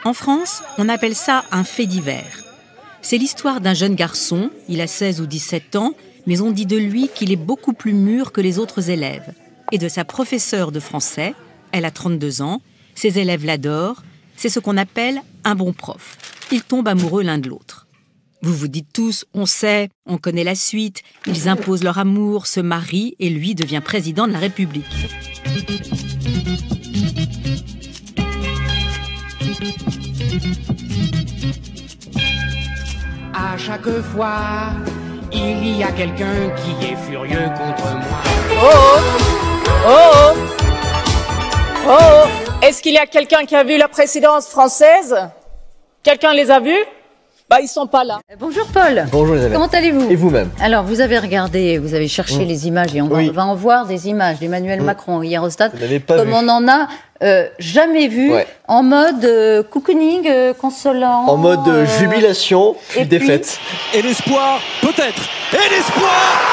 En France, on appelle ça un fait divers. C'est l'histoire d'un jeune garçon, il a 16 ou 17 ans, mais on dit de lui qu'il est beaucoup plus mûr que les autres élèves. Et de sa professeure de français, elle a 32 ans, ses élèves l'adorent, c'est ce qu'on appelle un bon prof. Ils tombent amoureux l'un de l'autre. Vous vous dites tous, on sait, on connaît la suite, ils imposent leur amour, se marient et lui devient président de la République. À chaque fois, il y a quelqu'un qui est furieux contre moi. Est-ce qu'il y a quelqu'un qui a vu la présidence française? Quelqu'un les a vus? Ils sont pas là. Bonjour Paul. Bonjour Isabelle. Comment allez-vous? Et vous-même? Alors, vous avez regardé, vous avez cherché les images et on va en voir des images d'Emmanuel Macron hier au stade, comme on n'en a jamais vu, en mode cocooning, consolant. En mode jubilation, et défaite. Et l'espoir, peut-être. Et l'espoir,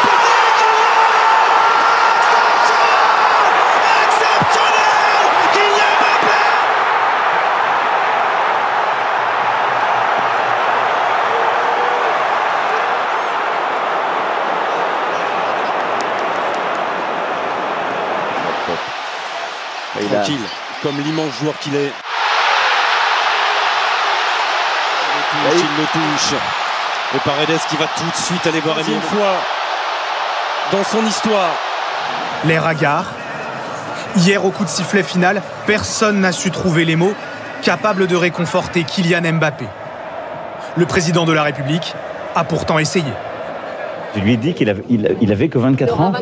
tranquille, comme l'immense joueur qu'il est. Il le touche. Et Paredes qui va tout de suite aller voir une fois dans son histoire. Les ragards. Hier, au coup de sifflet final, personne n'a su trouver les mots capables de réconforter Kylian Mbappé. Le président de la République a pourtant essayé. Je lui ai dit qu'il avait que 24 ans.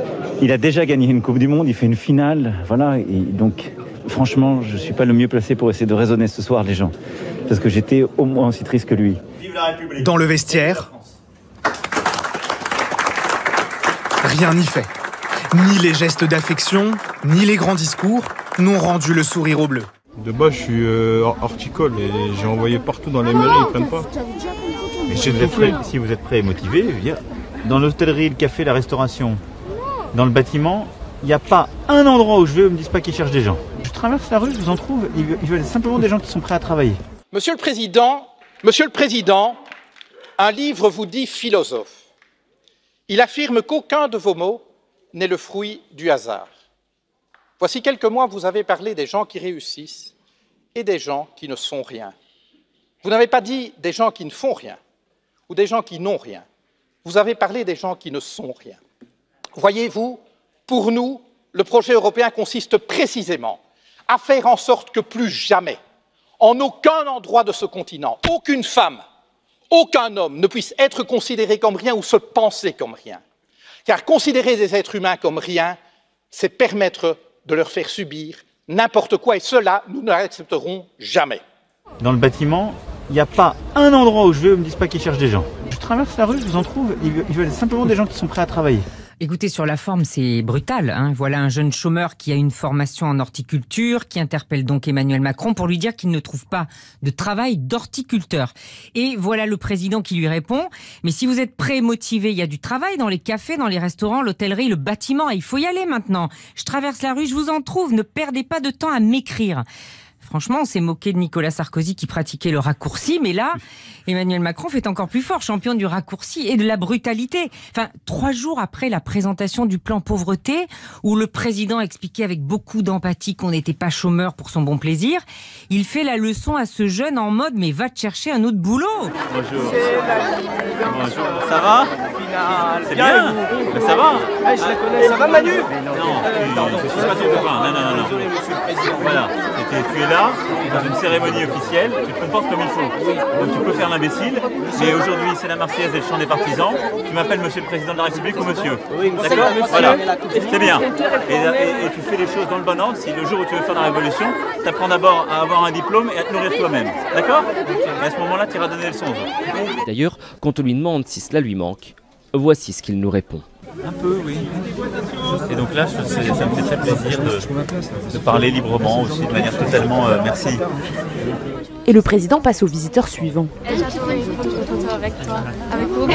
Il a déjà gagné une Coupe du Monde, il fait une finale. Voilà. Et donc, franchement, je ne suis pas le mieux placé pour essayer de raisonner ce soir les gens. Parce que j'étais au moins aussi triste que lui. Vive la République. Dans le vestiaire, rien n'y fait. Ni les gestes d'affection, ni les grands discours n'ont rendu le sourire au bleu. De base, je suis horticole et j'ai envoyé partout dans les mairies, ils ne prennent pas. Mais si vous êtes prêt et motivé, dans l'hôtellerie, le café, la restauration, dans le bâtiment, il n'y a pas un endroit où je vais où ils ne me disent pas qu'ils cherchent des gens. Je traverse la rue, je vous en trouve, ils veulent simplement des gens qui sont prêts à travailler. Monsieur le Président, un livre vous dit philosophe. Il affirme qu'aucun de vos mots n'est le fruit du hasard. Voici quelques mois, vous avez parlé des gens qui réussissent et des gens qui ne sont rien. Vous n'avez pas dit des gens qui ne font rien ou des gens qui n'ont rien. Vous avez parlé des gens qui ne sont rien. Voyez-vous, pour nous, le projet européen consiste précisément à faire en sorte que plus jamais, en aucun endroit de ce continent, aucune femme, aucun homme ne puisse être considéré comme rien ou se penser comme rien. Car considérer des êtres humains comme rien, c'est permettre de leur faire subir n'importe quoi et cela, nous ne l'accepterons jamais. Dans le bâtiment, il n'y a pas un endroit où je vais où ils ne me disent pas qu'ils cherchent des gens. Je traverse la rue, je vous en trouve, ils veulent simplement des gens qui sont prêts à travailler. Écoutez, sur la forme, c'est brutal, hein. Voilà un jeune chômeur qui a une formation en horticulture, qui interpelle donc Emmanuel Macron pour lui dire qu'il ne trouve pas de travail d'horticulteur. Et voilà le président qui lui répond, mais si vous êtes prêt et motivé, il y a du travail dans les cafés, dans les restaurants, l'hôtellerie, le bâtiment, et il faut y aller maintenant. Je traverse la rue, je vous en trouve, ne perdez pas de temps à m'écrire. Franchement, on s'est moqué de Nicolas Sarkozy qui pratiquait le raccourci, mais là, Emmanuel Macron fait encore plus fort, champion du raccourci et de la brutalité. Enfin, 3 jours après la présentation du plan pauvreté, où le président expliquait avec beaucoup d'empathie qu'on n'était pas chômeur pour son bon plaisir, il fait la leçon à ce jeune en mode « mais va te chercher un autre boulot ». Bonjour. Bonjour. Ça va? C'est bien. Mais ça va? Je la connais. Ça va Manu? Non, je suis pas ton copain. Non. Voilà. Tu es là, dans une cérémonie officielle, tu te comportes comme il faut. Donc tu peux faire l'imbécile, mais aujourd'hui c'est la Marseillaise et le chant des partisans. Tu m'appelles monsieur le président de la République ou monsieur. D'accord? Voilà, c'est bien. Et tu fais les choses dans le bon ordre. Si le jour où tu veux faire la révolution, tu apprends d'abord à avoir un diplôme et à te nourrir toi-même. D'accord? Et à ce moment-là, tu iras donner le son. D'ailleurs, quand on lui demande si cela lui manque, voici ce qu'il nous répond. Un peu, oui. Et donc là, ça me fait très plaisir de parler librement aussi, de manière totalement... merci. Et le président passe au visiteur suivant. J'ai fait une photo avec toi. Avec vous.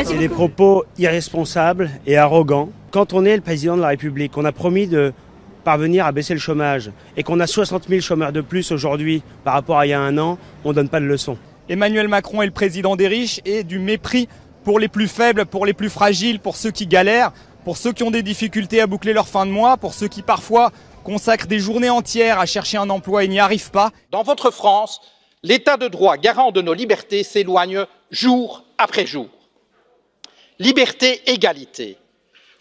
C'est des propos irresponsables et arrogants. Quand on est le président de la République, on a promis de parvenir à baisser le chômage et qu'on a 60 000 chômeurs de plus aujourd'hui par rapport à il y a un an, on ne donne pas de leçons. Emmanuel Macron est le président des riches et du mépris pour les plus faibles, pour les plus fragiles, pour ceux qui galèrent, pour ceux qui ont des difficultés à boucler leur fin de mois, pour ceux qui parfois consacrent des journées entières à chercher un emploi et n'y arrivent pas. Dans votre France, l'état de droit garant de nos libertés s'éloigne jour après jour. Liberté, égalité.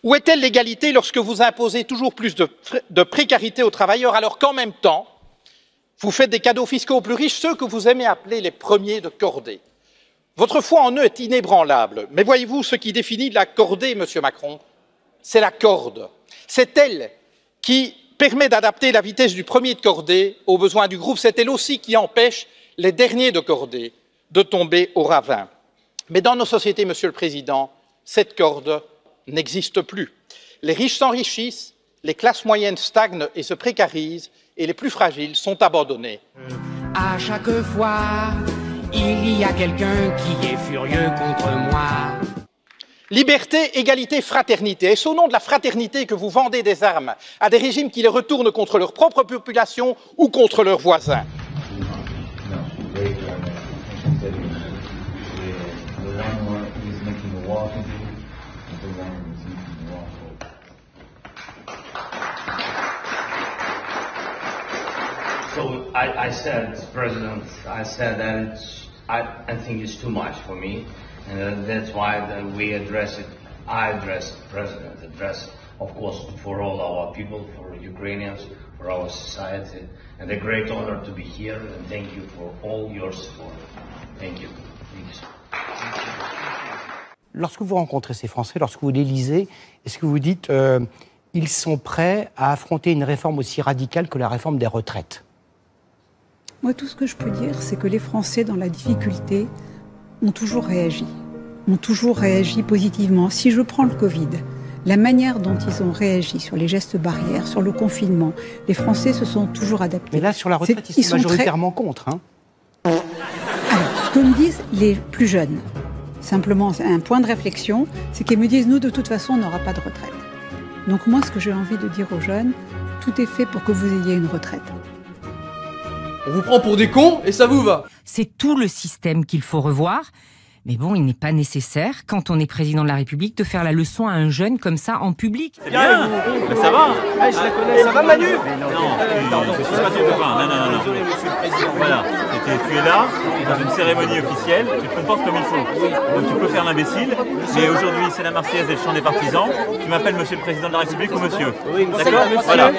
Où est-elle l'égalité lorsque vous imposez toujours plus de précarité aux travailleurs alors qu'en même temps, vous faites des cadeaux fiscaux aux plus riches, ceux que vous aimez appeler les premiers de cordée? Votre foi en eux est inébranlable, mais voyez-vous, ce qui définit la cordée, monsieur Macron, c'est la corde. C'est elle qui permet d'adapter la vitesse du premier de cordée aux besoins du groupe. C'est elle aussi qui empêche les derniers de cordée de tomber au ravin. Mais dans nos sociétés, monsieur le Président, cette corde n'existe plus. Les riches s'enrichissent, les classes moyennes stagnent et se précarisent, et les plus fragiles sont abandonnés. À chaque fois, il y a quelqu'un qui est furieux contre moi. Liberté, égalité, fraternité. Est-ce au nom de la fraternité que vous vendez des armes à des régimes qui les retournent contre leur propre population ou contre leurs voisins? So I said, President, I said that I think it's too much for me, and that's why we address it. I address the President, address, of course, for all our people, for Ukrainians, for our society, and a great honor to be here, and thank you for all your support. Thank you. Thank you. Lorsque vous rencontrez ces Français, lorsque vous les lisez, est-ce que vous dites ils sont prêts à affronter une réforme aussi radicale que la réforme des retraites? Moi, tout ce que je peux dire, c'est que les Français, dans la difficulté, ont toujours réagi positivement. Si je prends le Covid, la manière dont ils ont réagi sur les gestes barrières, sur le confinement, les Français se sont toujours adaptés. Mais là, sur la retraite, ils sont majoritairement contre. Hein. Alors, ce que me disent les plus jeunes, simplement, un point de réflexion, c'est qu'ils me disent, nous, de toute façon, on n'aura pas de retraite. Donc moi, ce que j'ai envie de dire aux jeunes, tout est fait pour que vous ayez une retraite. On vous prend pour des cons et ça vous va. C'est tout le système qu'il faut revoir. Mais bon, il n'est pas nécessaire, quand on est président de la République, de faire la leçon à un jeune comme ça en public. C'est bien, mais ça va. Je la connais, ça va Manu? Non, je suis pas ton copain. Non. Voilà, tu es là, dans une cérémonie officielle, tu te comportes comme il faut. Donc tu peux faire l'imbécile, mais aujourd'hui c'est la Marseillaise et le chant des partisans. Tu m'appelles monsieur le président de la République ou monsieur. D'accord? Voilà.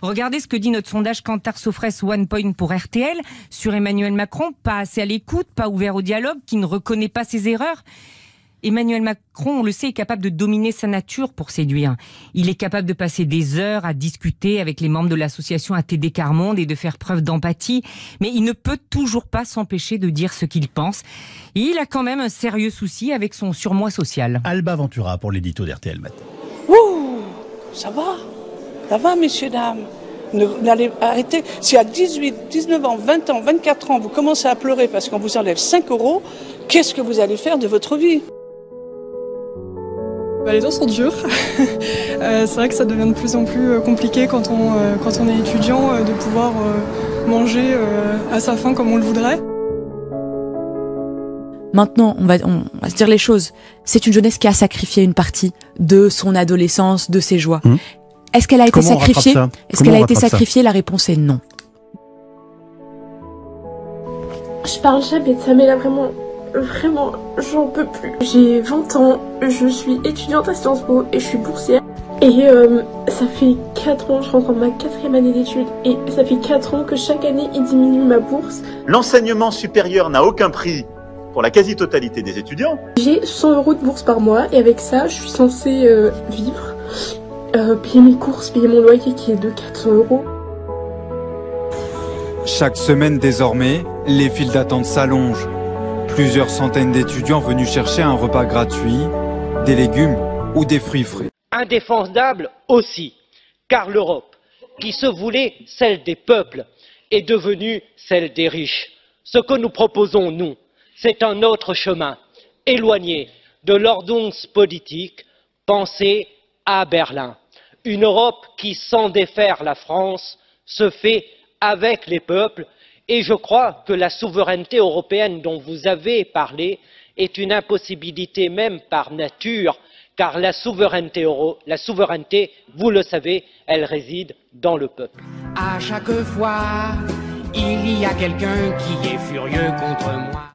Regardez ce que dit notre sondage Kantar Sofres One Point pour RTL sur Emmanuel Macron, pas assez à l'écoute, pas ouvert au dialogue, qui ne reconnaît pas ses erreurs. Emmanuel Macron, on le sait, est capable de dominer sa nature pour séduire. Il est capable de passer des heures à discuter avec les membres de l'association ATD Quart Monde et de faire preuve d'empathie, mais il ne peut toujours pas s'empêcher de dire ce qu'il pense. Et il a quand même un sérieux souci avec son surmoi social. Alba Ventura pour l'édito d'RTL Matin. Ouh, ça va, messieurs, dames. N'allez arrêter. Si à 18, 19 ans, 20 ans, 24 ans, vous commencez à pleurer parce qu'on vous enlève 5 €, qu'est-ce que vous allez faire de votre vie? Les temps sont durs. C'est vrai que ça devient de plus en plus compliqué quand on est étudiant de pouvoir manger à sa faim comme on le voudrait. Maintenant, on va se dire les choses. C'est une jeunesse qui a sacrifié une partie de son adolescence, de ses joies. Est-ce qu'elle a été sacrifiée? Est-ce qu'elle a été sacrifiée? La réponse est non. Je parle jamais de ça, mais là vraiment, j'en peux plus. J'ai 20 ans, je suis étudiante à Sciences Po et je suis boursière. Et ça fait 4 ans, je rentre en ma 4e année d'études et ça fait 4 ans que chaque année, il diminue ma bourse. L'enseignement supérieur n'a aucun prix pour la quasi-totalité des étudiants. J'ai 100 € de bourse par mois et avec ça, je suis censée vivre. Payer mes courses, payer mon loyer qui est de 400 €. Chaque semaine désormais, les files d'attente s'allongent. Plusieurs centaines d'étudiants venus chercher un repas gratuit, des légumes ou des fruits frais. Indéfendable aussi, car l'Europe, qui se voulait celle des peuples, est devenue celle des riches. Ce que nous proposons, nous, c'est un autre chemin, éloigné de l'ordonnance politique, pensée à Berlin. Une Europe qui, sans défaire la France, se fait avec les peuples. Et je crois que la souveraineté européenne dont vous avez parlé est une impossibilité même par nature, car la souveraineté, vous le savez, elle réside dans le peuple. À chaque fois, il y a quelqu'un qui est furieux contre moi.